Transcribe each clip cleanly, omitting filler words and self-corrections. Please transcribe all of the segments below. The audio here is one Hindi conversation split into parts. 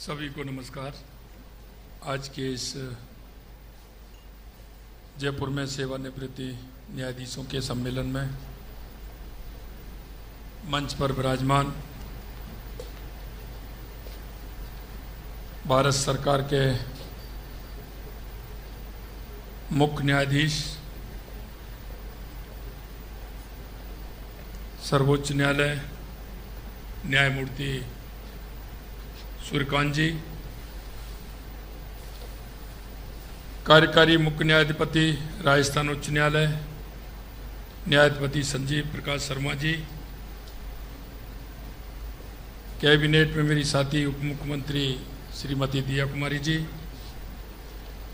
सभी को नमस्कार। आज के इस जयपुर में सेवानिवृत्ति न्यायाधीशों के सम्मेलन में मंच पर विराजमान भारत सरकार के मुख्य न्यायाधीश, सर्वोच्च न्यायालय न्यायमूर्ति सूर्यकांत जी, कार्यकारी मुख्य न्यायाधिपति राजस्थान उच्च न्यायालय न्यायाधिपति संजीव प्रकाश शर्मा जी, कैबिनेट में मेरी साथी उप मुख्यमंत्री श्रीमती दिया कुमारी जी,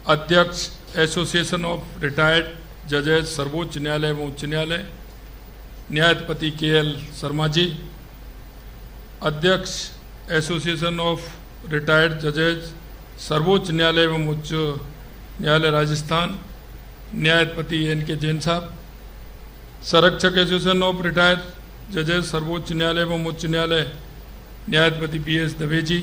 अध्यक्ष एसोसिएशन ऑफ रिटायर्ड जजेस सर्वोच्च न्यायालय एवं उच्च न्यायालय न्यायाधिपति के.एल. शर्मा जी, अध्यक्ष एसोसिएशन ऑफ रिटायर्ड जजेस सर्वोच्च न्यायालय एवं उच्च न्यायालय राजस्थान न्यायाधिपति N.K. जैन साहब, संरक्षक एसोसिएशन ऑफ रिटायर्ड जजेस सर्वोच्च न्यायालय एवं उच्च न्यायालय न्यायाधिपति B.S. दवे जी,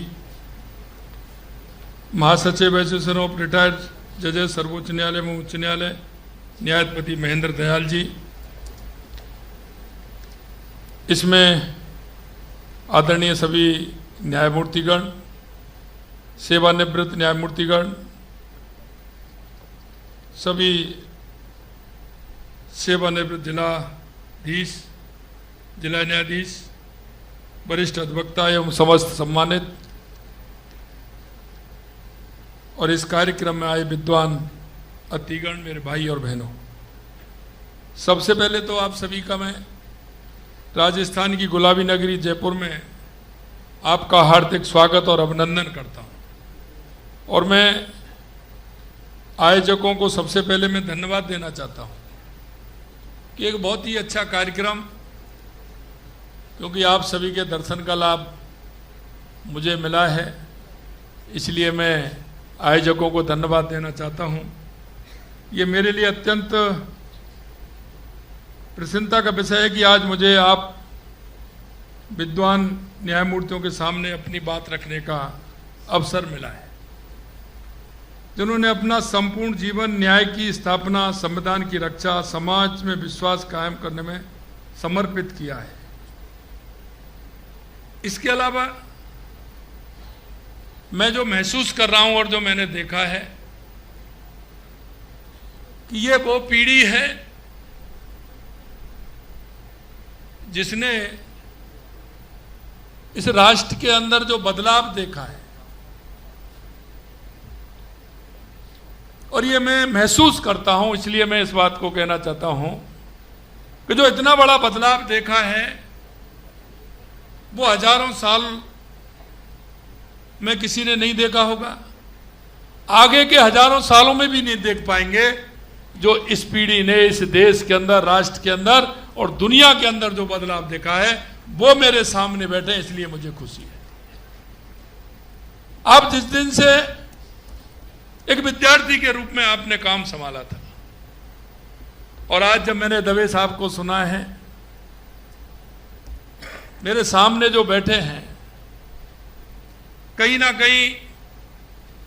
महासचिव एसोसिएशन ऑफ रिटायर्ड जजेस सर्वोच्च न्यायालय एवं उच्च न्यायालय न्यायाधिपति महेंद्र दयाल जी, इसमें आदरणीय सभी न्यायमूर्तिगण, सेवानिवृत्त न्यायमूर्तिगण, सभी सेवानिवृत्त जिलाधीश, जिला न्यायाधीश, वरिष्ठ अधिवक्ता एवं समस्त सम्मानित और इस कार्यक्रम में आए विद्वान अतिथिगण, मेरे भाई और बहनों, सबसे पहले तो आप सभी का मैं राजस्थान की गुलाबी नगरी जयपुर में आपका हार्दिक स्वागत और अभिनंदन करता हूं। और मैं आयोजकों को सबसे पहले मैं धन्यवाद देना चाहता हूं कि एक बहुत ही अच्छा कार्यक्रम, क्योंकि आप सभी के दर्शन का लाभ मुझे मिला है, इसलिए मैं आयोजकों को धन्यवाद देना चाहता हूं। ये मेरे लिए अत्यंत प्रसन्नता का विषय है कि आज मुझे आप विद्वान न्यायमूर्तियों के सामने अपनी बात रखने का अवसर मिला है, जिन्होंने अपना संपूर्ण जीवन न्याय की स्थापना, संविधान की रक्षा, समाज में विश्वास कायम करने में समर्पित किया है। इसके अलावा मैं जो महसूस कर रहा हूं और जो मैंने देखा है कि ये वो पीढ़ी है जिसने इस राष्ट्र के अंदर जो बदलाव देखा है, और ये मैं महसूस करता हूं, इसलिए मैं इस बात को कहना चाहता हूं कि जो इतना बड़ा बदलाव देखा है वो हजारों साल में किसी ने नहीं देखा होगा, आगे के हजारों सालों में भी नहीं देख पाएंगे। जो इस पीढ़ी ने इस देश के अंदर, राष्ट्र के अंदर और दुनिया के अंदर जो बदलाव देखा है वो मेरे सामने बैठे, इसलिए मुझे खुशी है। आप जिस दिन से एक विद्यार्थी के रूप में आपने काम संभाला था, और आज जब मैंने दवे साहब को सुना है, मेरे सामने जो बैठे हैं, कहीं ना कहीं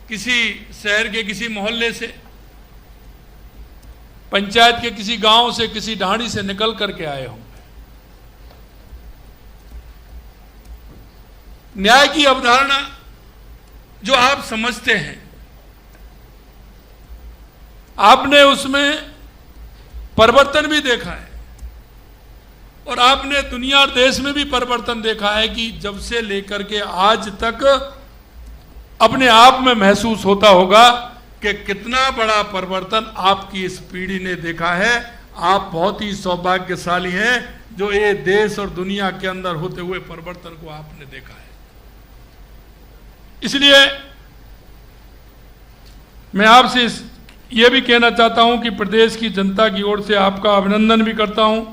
किसी शहर के किसी मोहल्ले से, पंचायत के किसी गांव से, किसी ढाणी से निकल करके आए होंगे। न्याय की अवधारणा जो आप समझते हैं, आपने उसमें परिवर्तन भी देखा है, और आपने दुनिया और देश में भी परिवर्तन देखा है कि जब से लेकर के आज तक अपने आप में महसूस होता होगा कि कितना बड़ा परिवर्तन आपकी इस पीढ़ी ने देखा है। आप बहुत ही सौभाग्यशाली हैं जो ये देश और दुनिया के अंदर होते हुए परिवर्तन को आपने देखा है। इसलिए मैं आपसे ये भी कहना चाहता हूं कि प्रदेश की जनता की ओर से आपका अभिनंदन भी करता हूं।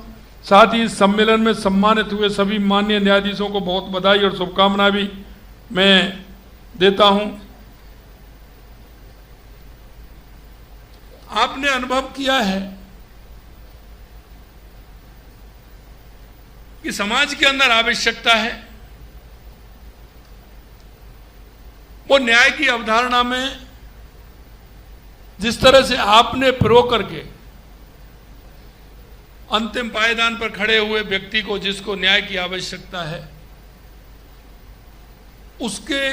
साथ ही इस सम्मेलन में सम्मानित हुए सभी माननीय न्यायाधीशों को बहुत बधाई और शुभकामनाएं भी मैं देता हूं। आपने अनुभव किया है कि समाज के अंदर आवश्यकता है, वो न्याय की अवधारणा में जिस तरह से आपने प्रो करके अंतिम पायदान पर खड़े हुए व्यक्ति को, जिसको न्याय की आवश्यकता है, उसके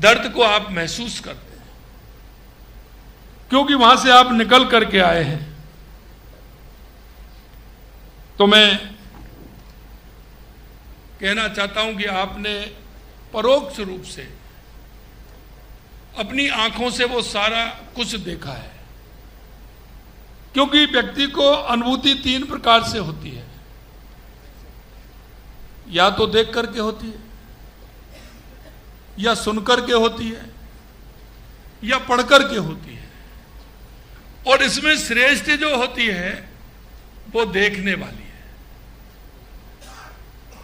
दर्द को आप महसूस करते हैं, क्योंकि वहां से आप निकल करके आए हैं। तो मैं कहना चाहता हूं कि आपने परोक्ष रूप से अपनी आंखों से वो सारा कुछ देखा है, क्योंकि व्यक्ति को अनुभूति 3 प्रकार से होती है। या तो देख करके होती है, या सुन करके होती है, या पढ़ करके होती है, और इसमें श्रेष्ठ जो होती है वो देखने वाली है।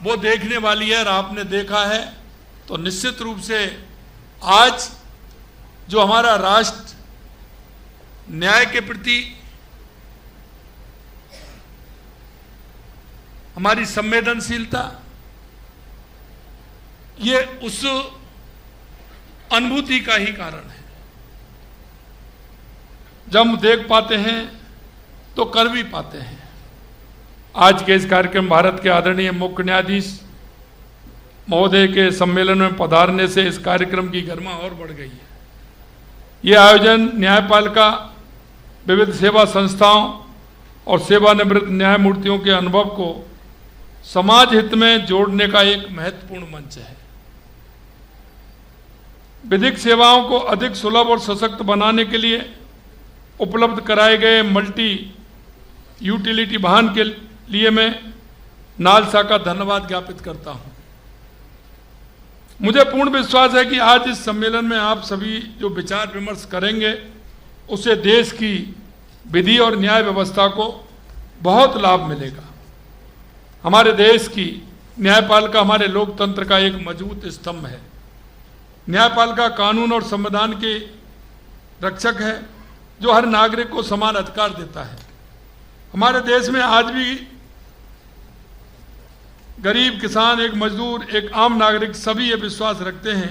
वो देखने वाली है, और आपने देखा है तो निश्चित रूप से आज जो हमारा राष्ट्र न्याय के प्रति हमारी संवेदनशीलता, ये उस अनुभूति का ही कारण है। जब हम देख पाते हैं तो कर भी पाते हैं। आज के इस कार्यक्रम भारत के आदरणीय मुख्य न्यायाधीश महोदय के सम्मेलन में पधारने से इस कार्यक्रम की गरिमा और बढ़ गई है। ये आयोजन न्यायपालिका, विविध सेवा संस्थाओं और सेवानिवृत्त न्यायमूर्तियों के अनुभव को समाज हित में जोड़ने का एक महत्वपूर्ण मंच है। विधिक सेवाओं को अधिक सुलभ और सशक्त बनाने के लिए उपलब्ध कराए गए मल्टी यूटिलिटी वाहन के लिए मैं नालसा का धन्यवाद ज्ञापित करता हूं। मुझे पूर्ण विश्वास है कि आज इस सम्मेलन में आप सभी जो विचार विमर्श करेंगे उससे देश की विधि और न्याय व्यवस्था को बहुत लाभ मिलेगा। हमारे देश की न्यायपालिका हमारे लोकतंत्र का एक मजबूत स्तंभ है। न्यायपालिका कानून और संविधान के रक्षक है, जो हर नागरिक को समान अधिकार देता है। हमारे देश में आज भी गरीब, किसान, एक मजदूर, एक आम नागरिक सभी ये विश्वास रखते हैं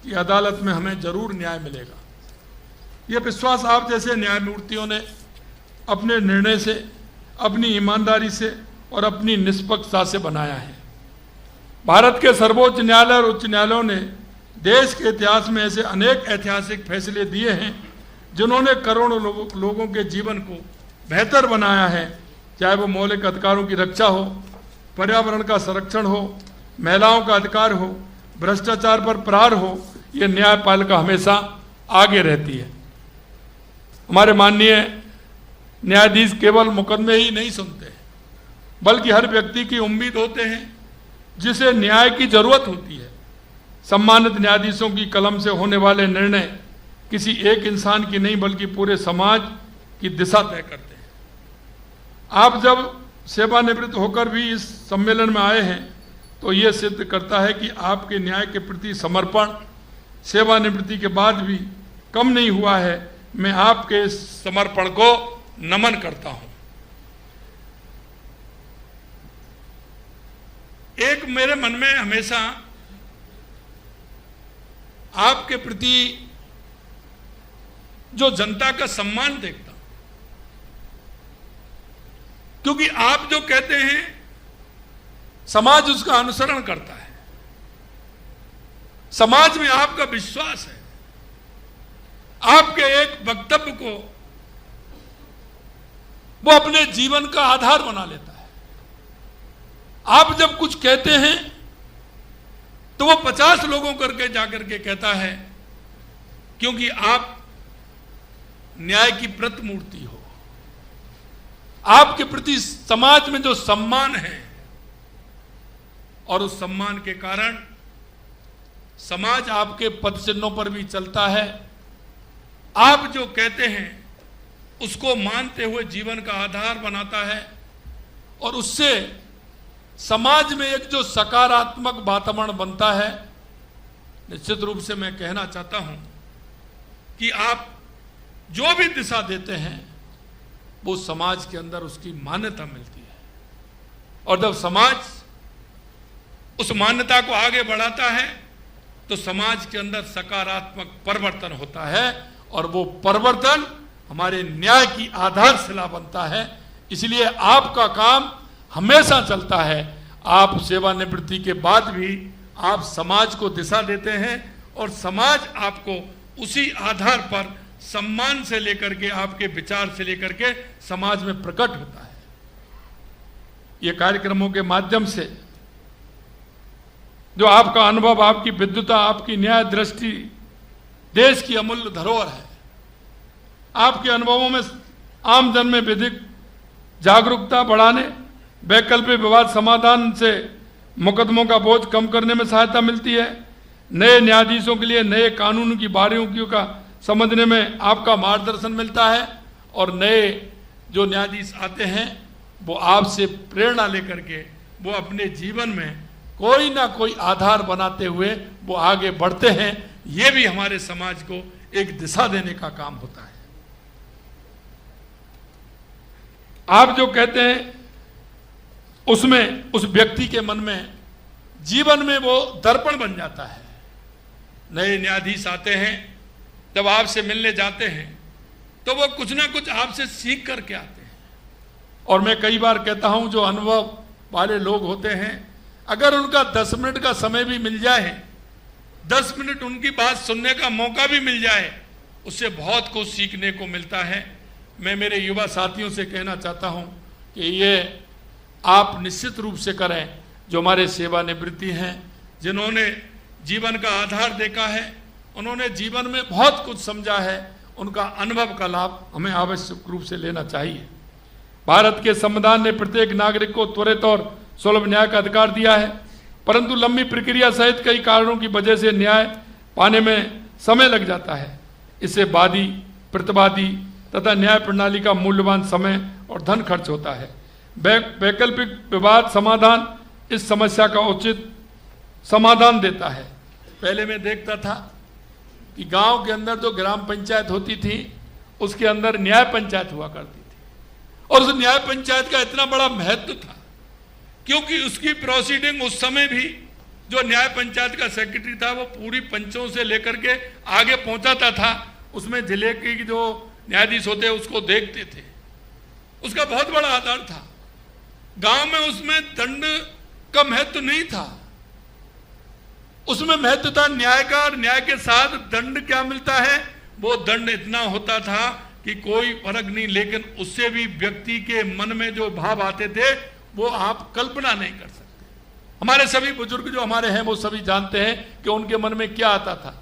कि अदालत में हमें जरूर न्याय मिलेगा। ये विश्वास आप जैसे न्यायमूर्तियों ने अपने निर्णय से, अपनी ईमानदारी से और अपनी निष्पक्षता से बनाया है। भारत के सर्वोच्च न्यायालय और उच्च न्यायालयों ने देश के इतिहास में ऐसे अनेक ऐतिहासिक फैसले दिए हैं जिन्होंने करोड़ों लोगों के जीवन को बेहतर बनाया है। चाहे वो मौलिक अधिकारों की रक्षा हो, पर्यावरण का संरक्षण हो, महिलाओं का अधिकार हो, भ्रष्टाचार पर प्रहार हो, ये न्यायपालिका हमेशा आगे रहती है। हमारे माननीय न्यायाधीश केवल मुकदमे ही नहीं सुनते, बल्कि हर व्यक्ति की उम्मीद होते हैं जिसे न्याय की जरूरत होती है। सम्मानित न्यायाधीशों की कलम से होने वाले निर्णय किसी एक इंसान की नहीं बल्कि पूरे समाज की दिशा तय करते हैं। आप जब सेवानिवृत्त होकर भी इस सम्मेलन में आए हैं तो ये सिद्ध करता है कि आपके न्याय के प्रति समर्पण सेवानिवृत्ति के बाद भी कम नहीं हुआ है। मैं आपके इस समर्पण को नमन करता हूं। एक मेरे मन में हमेशा आपके प्रति जो जनता का सम्मान देखता हूं, क्योंकि आप जो कहते हैं समाज उसका अनुसरण करता है। समाज में आपका विश्वास है। आपके एक वक्तव्य को वो अपने जीवन का आधार बना लेता है। आप जब कुछ कहते हैं तो वो 50 लोगों करके जाकर के कहता है, क्योंकि आप न्याय की प्रतिमूर्ति हो। आपके प्रति समाज में जो सम्मान है और उस सम्मान के कारण समाज आपके पद चिन्हों पर भी चलता है। आप जो कहते हैं उसको मानते हुए जीवन का आधार बनाता है और उससे समाज में एक जो सकारात्मक वातावरण बनता है। निश्चित रूप से मैं कहना चाहता हूं कि आप जो भी दिशा देते हैं वो समाज के अंदर उसकी मान्यता मिलती है, और जब समाज उस मान्यता को आगे बढ़ाता है तो समाज के अंदर सकारात्मक परिवर्तन होता है और वो परिवर्तन हमारे न्याय की आधारशिला बनता है। इसलिए आपका काम हमेशा चलता है। आप सेवानिवृत्ति के बाद भी आप समाज को दिशा देते हैं और समाज आपको उसी आधार पर सम्मान से लेकर के, आपके विचार से लेकर के समाज में प्रकट होता है। ये कार्यक्रमों के माध्यम से जो आपका अनुभव, आपकी विद्वता, आपकी न्याय दृष्टि देश की अमूल्य धरोहर है। आपके अनुभवों में आम जन में विधिक जागरूकता बढ़ाने, वैकल्पिक विवाद समाधान से मुकदमों का बोझ कम करने में सहायता मिलती है। नए न्यायाधीशों के लिए नए कानून की बारीकियों का समझने में आपका मार्गदर्शन मिलता है और नए जो न्यायाधीश आते हैं वो आपसे प्रेरणा लेकर के वो अपने जीवन में कोई ना कोई आधार बनाते हुए वो आगे बढ़ते हैं। ये भी हमारे समाज को एक दिशा देने का काम होता है। आप जो कहते हैं उसमें उस व्यक्ति के मन में, जीवन में वो दर्पण बन जाता है। नए न्यायाधीश आते हैं, जब आपसे मिलने जाते हैं तो वो कुछ ना कुछ आपसे सीख करके आते हैं। और मैं कई बार कहता हूं, जो अनुभव वाले लोग होते हैं, अगर उनका 10 मिनट का समय भी मिल जाए, 10 मिनट उनकी बात सुनने का मौका भी मिल जाए, उससे बहुत कुछ सीखने को मिलता है। मैं मेरे युवा साथियों से कहना चाहता हूं कि ये आप निश्चित रूप से करें। जो हमारे सेवानिवृत्ति हैं, जिन्होंने जीवन का आधार देखा है, उन्होंने जीवन में बहुत कुछ समझा है, उनका अनुभव का लाभ हमें आवश्यक रूप से लेना चाहिए। भारत के संविधान ने प्रत्येक नागरिक को त्वरित और सुलभ न्याय का अधिकार दिया है, परंतु लंबी प्रक्रिया सहित कई कारणों की वजह से न्याय पाने में समय लग जाता है। इससे वादी, प्रतिवादी तथा न्याय प्रणाली का मूल्यवान समय और धन खर्च होता है। वैकल्पिक विवाद समाधान इस समस्या का उचित समाधान देता है। पहले मैं देखता था कि गांव के अंदर जो ग्राम पंचायत होती थी, उसके अंदर न्याय पंचायत हुआ करती थी और उस न्याय पंचायत का इतना बड़ा महत्व था क्योंकि उसकी प्रोसीडिंग उस समय भी जो न्याय पंचायत का सेक्रेटरी था वो पूरी पंचों से लेकर के आगे पहुंचाता था। उसमें जिले के जो न्यायाधीश होते उसको देखते थे, उसका बहुत बड़ा आधार था। गांव में उसमें दंड का महत्व नहीं था, उसमें महत्व था न्याय का। और न्याय के साथ दंड क्या मिलता है, वो दंड इतना होता था कि कोई फर्क नहीं, लेकिन उससे भी व्यक्ति के मन में जो भाव आते थे वो आप कल्पना नहीं कर सकते। हमारे सभी बुजुर्ग जो हमारे हैं वो सभी जानते हैं कि उनके मन में क्या आता था।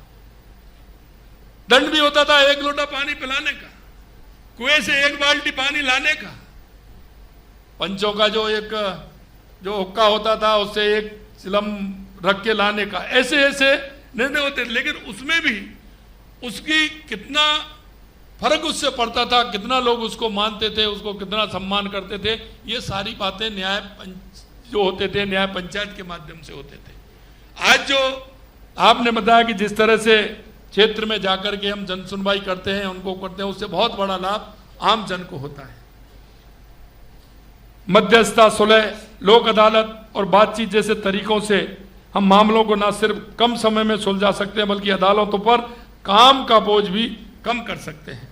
दंड भी होता था 1 लोटा पानी पिलाने का, कुएं से 1 बाल्टी पानी लाने का, पंचों का जो हुक्का होता था उससे 1 चिलम रख के लाने का। ऐसे ऐसे निर्णय होते थे, लेकिन उसमें भी उसकी कितना फर्क उससे पड़ता था, कितना लोग उसको मानते थे, उसको कितना सम्मान करते थे, ये सारी बातें न्याय जो होते थे न्याय पंचायत के माध्यम से होते थे। आज जो आपने बताया कि जिस तरह से क्षेत्र में जाकर के हम जन सुनवाई करते हैं, उनको करते हैं, उससे बहुत बड़ा लाभ आम जन को होता है। मध्यस्थता, सुलह, लोक अदालत और बातचीत जैसे तरीकों से हम मामलों को न सिर्फ कम समय में सुलझा सकते हैं बल्कि अदालतों पर काम का बोझ भी कम कर सकते हैं।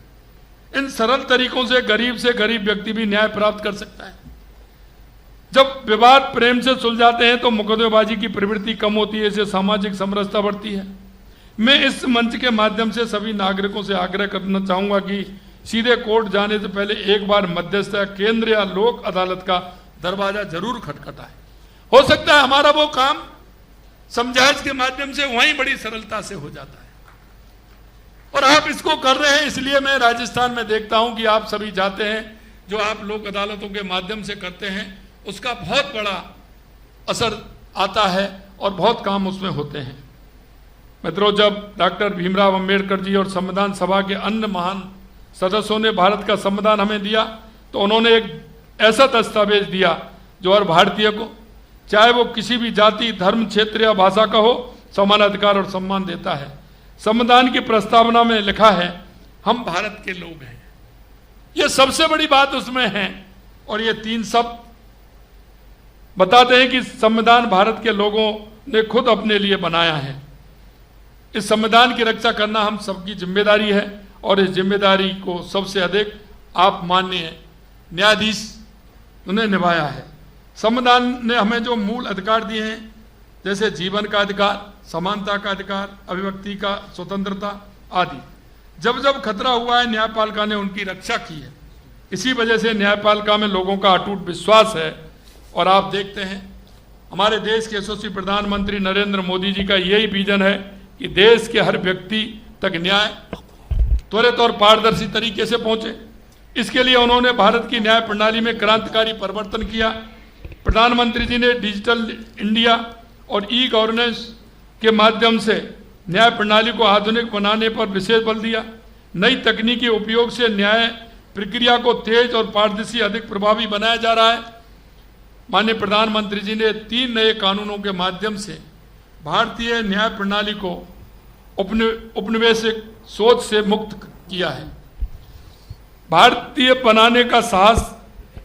इन सरल तरीकों से गरीब व्यक्ति भी न्याय प्राप्त कर सकता है। जब विवाद प्रेम से सुलझाते हैं तो मुकदमेबाजी की प्रवृत्ति कम होती है, इससे सामाजिक समरसता बढ़ती है। मैं इस मंच के माध्यम से सभी नागरिकों से आग्रह करना चाहूंगा कि सीधे कोर्ट जाने से पहले एक बार मध्यस्थ या केंद्र या लोक अदालत का दरवाजा जरूर खटखटाए। हो सकता है हमारा वो काम समझाइश के माध्यम से वहीं बड़ी सरलता से हो जाता है और आप इसको कर रहे हैं। इसलिए मैं राजस्थान में देखता हूं कि आप सभी जाते हैं, जो आप लोक अदालतों के माध्यम से करते हैं, उसका बहुत बड़ा असर आता है और बहुत काम उसमें होते हैं। मित्रों, जब डॉक्टर भीमराव अंबेडकर जी और संविधान सभा के अन्य महान सदस्यों ने भारत का संविधान हमें दिया, तो उन्होंने एक ऐसा दस्तावेज दिया जो हर भारतीय को, चाहे वो किसी भी जाति, धर्म, क्षेत्र या भाषा का हो, समान अधिकार और सम्मान देता है। संविधान की प्रस्तावना में लिखा है, हम भारत के लोग हैं। यह सबसे बड़ी बात उसमें है और ये 3 शब्द बताते हैं कि संविधान भारत के लोगों ने खुद अपने लिए बनाया है। इस संविधान की रक्षा करना हम सबकी जिम्मेदारी है और इस जिम्मेदारी को सबसे अधिक आप माननीय न्यायाधीश ने निभाया है। संविधान ने हमें जो मूल अधिकार दिए हैं, जैसे जीवन का अधिकार, समानता का अधिकार, अभिव्यक्ति का स्वतंत्रता आदि, जब जब खतरा हुआ है न्यायपालिका ने उनकी रक्षा की है। इसी वजह से न्यायपालिका में लोगों का अटूट विश्वास है। और आप देखते हैं हमारे देश के यशस्वी प्रधानमंत्री नरेंद्र मोदी जी का यही विजन है कि देश के हर व्यक्ति तक न्याय त्वरित और पारदर्शी तरीके से पहुंचे। इसके लिए उन्होंने भारत की न्याय प्रणाली में क्रांतिकारी परिवर्तन किया। प्रधानमंत्री जी ने डिजिटल इंडिया और ई गवर्नेंस के माध्यम से न्याय प्रणाली को आधुनिक बनाने पर विशेष बल दिया। नई तकनीकी उपयोग से न्याय प्रक्रिया को तेज और पारदर्शी अधिक प्रभावी बनाया जा रहा है। माननीय प्रधानमंत्री जी ने 3 नए कानूनों के माध्यम से भारतीय न्याय प्रणाली को औपनिवेशिक सोच से मुक्त किया है, भारतीय बनाने का साहस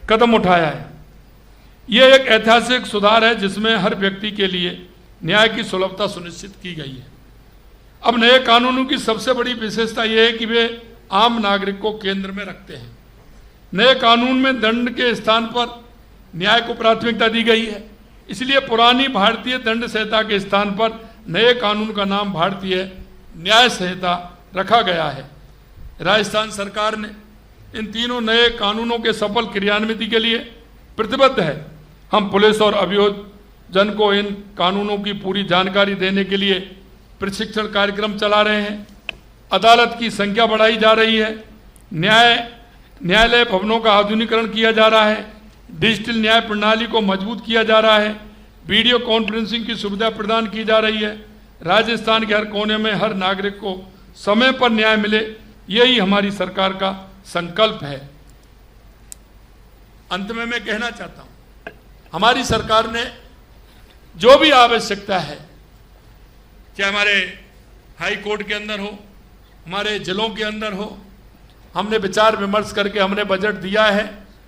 कदम उठाया है। यह एक ऐतिहासिक सुधार है जिसमें हर व्यक्ति के लिए न्याय की सुलभता सुनिश्चित की गई है। अब नए कानूनों की सबसे बड़ी विशेषता यह है कि वे आम नागरिक को केंद्र में रखते हैं। नए कानून में दंड के स्थान पर न्याय को प्राथमिकता दी गई है। इसलिए पुरानी भारतीय दंड संहिता के स्थान पर नए कानून का नाम भारतीय न्याय संहिता रखा गया है। राजस्थान सरकार ने इन तीनों नए कानूनों के सफल क्रियान्वित के लिए प्रतिबद्ध है। हम पुलिस और अभियोजन को इन कानूनों की पूरी जानकारी देने के लिए प्रशिक्षण कार्यक्रम चला रहे हैं। अदालत की संख्या बढ़ाई जा रही है। न्यायालय भवनों का आधुनिकीकरण किया जा रहा है। डिजिटल न्याय प्रणाली को मजबूत किया जा रहा है। वीडियो कॉन्फ्रेंसिंग की सुविधा प्रदान की जा रही है। राजस्थान के हर कोने में हर नागरिक को समय पर न्याय मिले, यही हमारी सरकार का संकल्प है। अंत में मैं कहना चाहता हूं, हमारी सरकार ने जो भी आवश्यकता है, चाहे हमारे हाई कोर्ट के अंदर हो, हमारे जिलों के अंदर हो, हमने विचार विमर्श करके हमने बजट दिया है।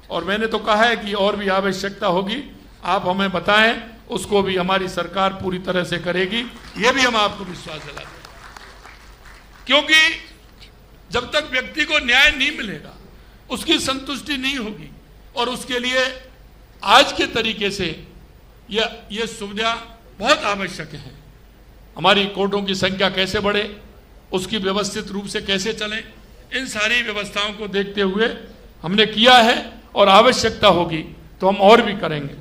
और मैंने तो कहा है कि और भी आवश्यकता होगी आप हमें बताएं, उसको भी हमारी सरकार पूरी तरह से करेगी, ये भी हम आपको विश्वास दिलाते हैं। क्योंकि जब तक व्यक्ति को न्याय नहीं मिलेगा उसकी संतुष्टि नहीं होगी। और उसके लिए आज के तरीके से यह सुविधा बहुत आवश्यक है। हमारी कोर्टों की संख्या कैसे बढ़े, उसकी व्यवस्थित रूप से कैसे चले, इन सारी व्यवस्थाओं को देखते हुए हमने किया है। और आवश्यकता होगी तो हम और भी करेंगे।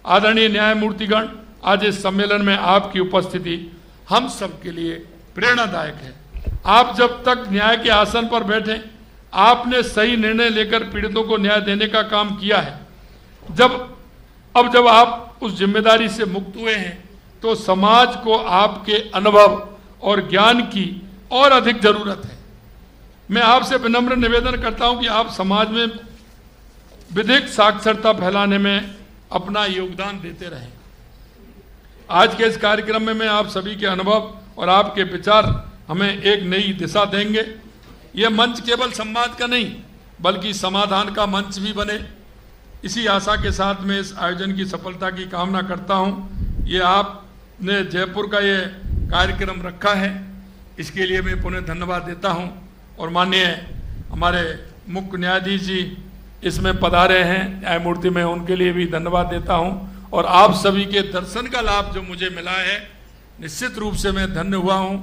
आदरणीय न्यायमूर्तिगण, आज इस सम्मेलन में आपकी उपस्थिति हम सबके लिए प्रेरणादायक है। आप जब तक न्याय के आसन पर बैठे, आपने सही निर्णय लेकर पीड़ितों को न्याय देने का काम किया है। जब आप उस जिम्मेदारी से मुक्त हुए हैं तो समाज को आपके अनुभव और ज्ञान की और अधिक जरूरत है। मैं आपसे विनम्र निवेदन करता हूं कि आप समाज में विधिक साक्षरता फैलाने में अपना योगदान देते रहें। आज के इस कार्यक्रम में मैं आप सभी के अनुभव और आपके विचार हमें एक नई दिशा देंगे। यह मंच केवल संवाद का नहीं बल्कि समाधान का मंच भी बने, इसी आशा के साथ मैं इस आयोजन की सफलता की कामना करता हूं। ये आपने जयपुर का ये कार्यक्रम रखा है, इसके लिए मैं पुनः धन्यवाद देता हूं। और माननीय हमारे मुख्य न्यायाधीश जी इसमें पधारे हैं, न्यायमूर्ति, मैं उनके लिए भी धन्यवाद देता हूं। और आप सभी के दर्शन का लाभ जो मुझे मिला है, निश्चित रूप से मैं धन्य हुआ हूं।